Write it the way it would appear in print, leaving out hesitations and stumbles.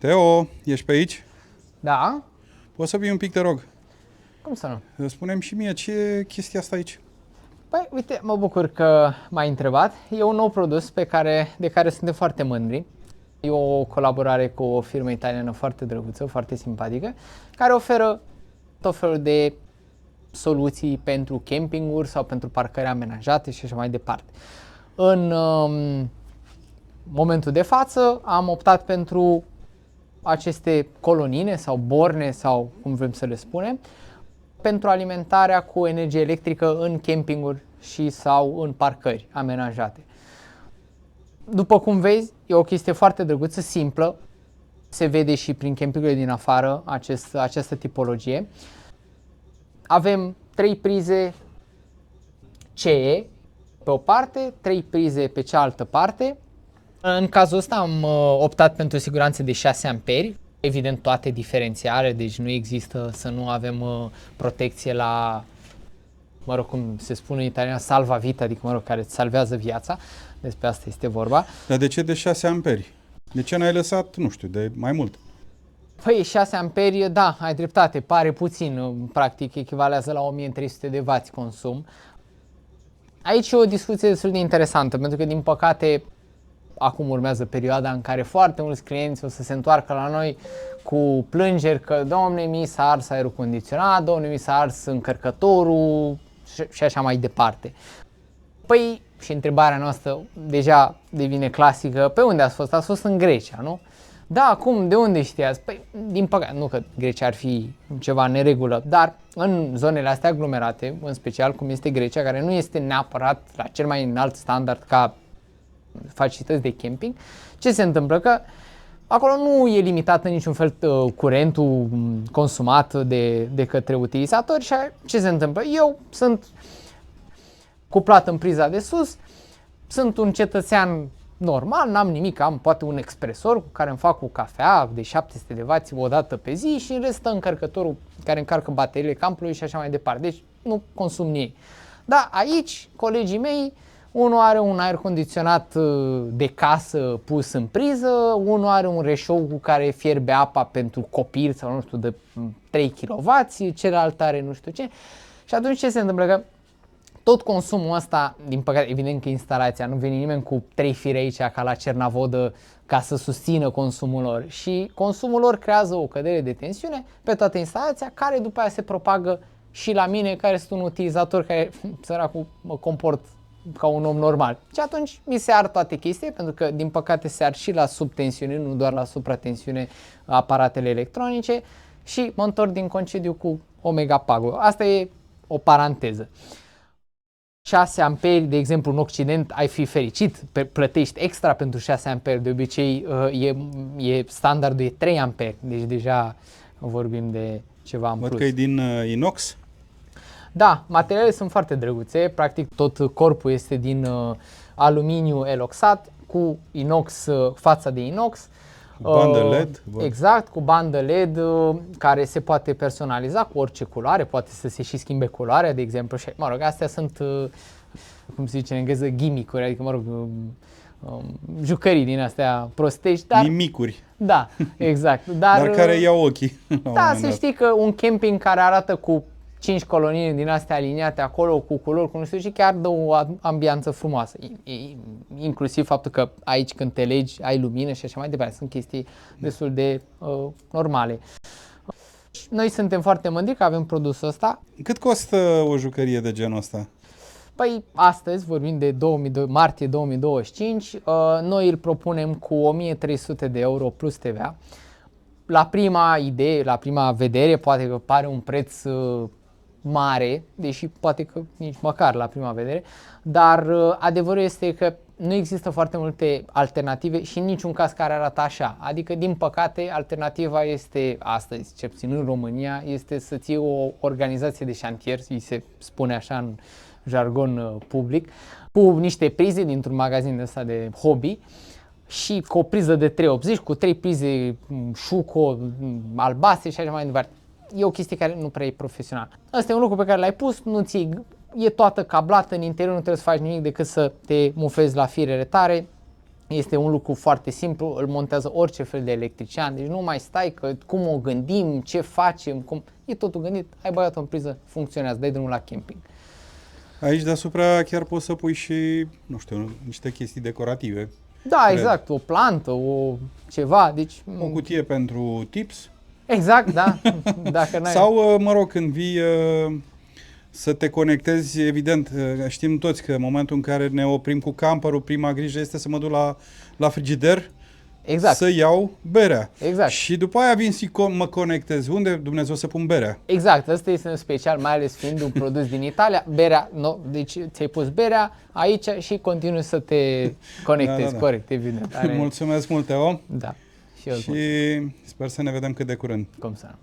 Teo, ești pe aici? Da? Poți să vii un pic, te rog? Cum să nu? Spune-mi și mie, ce e chestia asta aici? Păi, uite, mă bucur că m-ai întrebat. E un nou produs de care suntem foarte mândri. E o colaborare cu o firmă italiană foarte drăguță, foarte simpatică, care oferă tot felul de soluții pentru campinguri sau pentru parcări amenajate și așa mai departe. În momentul de față am optat pentru aceste colonine sau borne sau cum vrem să le spunem, pentru alimentarea cu energie electrică în campinguri și sau în parcări amenajate. După cum vezi, e o chestie foarte drăguță, simplă, se vede și prin campingurile din afară această tipologie. Avem 3 prize CE pe o parte, 3 prize pe cealaltă parte. În cazul ăsta am optat pentru o siguranță de 6 amperi. Evident toate diferențiale, deci nu există să nu avem protecție la, mă rog, cum se spune în italiană, salva vita, adică, mă rog, care îți salvează viața. Despre asta este vorba. Dar de ce de 6 amperi? De ce n-ai lăsat, nu știu, de mai mult? Păi 6 amperi, da, ai dreptate, pare puțin, practic echivalează la 1300 de W consum. Aici e o discuție destul de interesantă, pentru că, din păcate, acum urmează perioada în care foarte mulți clienți o să se întoarcă la noi cu plângeri că, domne, mi s-a ars aerul condiționat, domne, mi s-a ars încărcătorul și așa mai departe. Păi, și întrebarea noastră deja devine clasică, pe unde ați fost? Ați fost în Grecia, nu? Da, acum, de unde știați? Păi, din păcate, nu că Grecia ar fi ceva în neregulă, dar în zonele astea aglomerate, în special cum este Grecia, care nu este neapărat la cel mai înalt standard ca facilități de camping, ce se întâmplă? Că acolo nu e limitat în niciun fel curentul consumat de către utilizatori și ce se întâmplă? Eu sunt cuplat în priza de sus, sunt un cetățean normal, n-am nimic, am poate un expresor cu care îmi fac o cafea de 700 de W o dată pe zi și în rest stă încărcătorul care încarcă bateriile campului și așa mai departe. Deci nu consum nimic. Da, aici colegii mei, unul are un aer condiționat de casă pus în priză, unul are un reșou cu care fierbe apa pentru copil sau nu știu de 3 kW, celălalt are nu știu ce. Și atunci ce se întâmplă? Că tot consumul ăsta, din păcate, evident că instalația, nu vine nimeni cu 3 fire aici ca la Cernavodă ca să susțină consumul lor și consumul lor creează o cădere de tensiune pe toată instalația care după aia se propagă și la mine care sunt un utilizator care, săracul, mă comport ca un om normal. Și atunci mi se ard toate chestii, pentru că din păcate se ard și la subtensiune, nu doar la supratensiune aparatele electronice și mă întorc din concediu cu Omega Pago. Asta e o paranteză. 6 amperi, de exemplu, în Occident ai fi fericit, plătești extra pentru 6 amperi, de obicei standardul e 3 amperi, deci deja vorbim de ceva în plus. Văd că e din inox? Da, materialele sunt foarte drăguțe, practic tot corpul este din aluminiu eloxat cu inox, fața de inox. Cu bandă LED? Exact, cu bandă LED care se poate personaliza cu orice culoare, poate să se și schimbe culoarea, de exemplu. Și, mă rog, astea sunt, cum se zice în engleză, gimmick-uri, adică, mă rog, jucării din astea prostești. Dar, Nimicuri. Da, exact. Dar care iau ochii. Da, să știi că un camping care arată cu 5 colonii din astea aliniate acolo cu culori, cu nu știu ce, chiar dă o ambianță frumoasă. Inclusiv faptul că aici când te legi ai lumină și așa mai departe. Sunt chestii destul de normale. Noi suntem foarte mândri că avem produsul ăsta. Cât costă o jucărie de genul ăsta? Păi astăzi, vorbim de martie 2025, noi îl propunem cu 1300 de euro plus TVA. La prima idee, la prima vedere, poate că pare un preț mare, deși poate că nici măcar la prima vedere, dar adevărul este că nu există foarte multe alternative și în niciun caz care arată așa. Adică, din păcate, alternativa este astăzi, cel puțin în România, este să ții o organizație de șantier, îi se spune așa în jargon public, cu niște prize dintr-un magazin ăsta de hobby și cu o priză de 380, cu 3 prize Schuko albastre și așa mai departe. E o chestie care nu prea e profesională. Asta e un lucru pe care l-ai pus, nu e toată cablată în interior, nu trebuie să faci nimic decât să te mufezi la firele tare Este un lucru foarte simplu, îl montează orice fel de electrician, deci nu mai stai că cum o gândim, ce facem, cum... E totul gândit, ai băgat-o în priză, funcționează, dai drumul la camping. Aici deasupra chiar poți să pui și, nu știu, niște chestii decorative. Da, Cred. exact, o plantă, o ceva, deci... O cutie pentru tips. Exact, da, dacă n-ai... Sau, mă rog, când vii să te conectezi, evident, știm toți că în momentul în care ne oprim cu camperul, prima grijă este să mă duc la frigider, Exact. să iau berea. Exact. Și după aia vin și mă conectez. Unde Dumnezeu să pun berea? Exact, ăsta este un special, mai ales fiind un produs din Italia, berea, no, deci ți-ai pus berea aici și continui să te conectezi, Da. corect, evident. Mulțumesc mult, Teo, Da, și eu și sper să ne vedem cât de curând. cum să nu.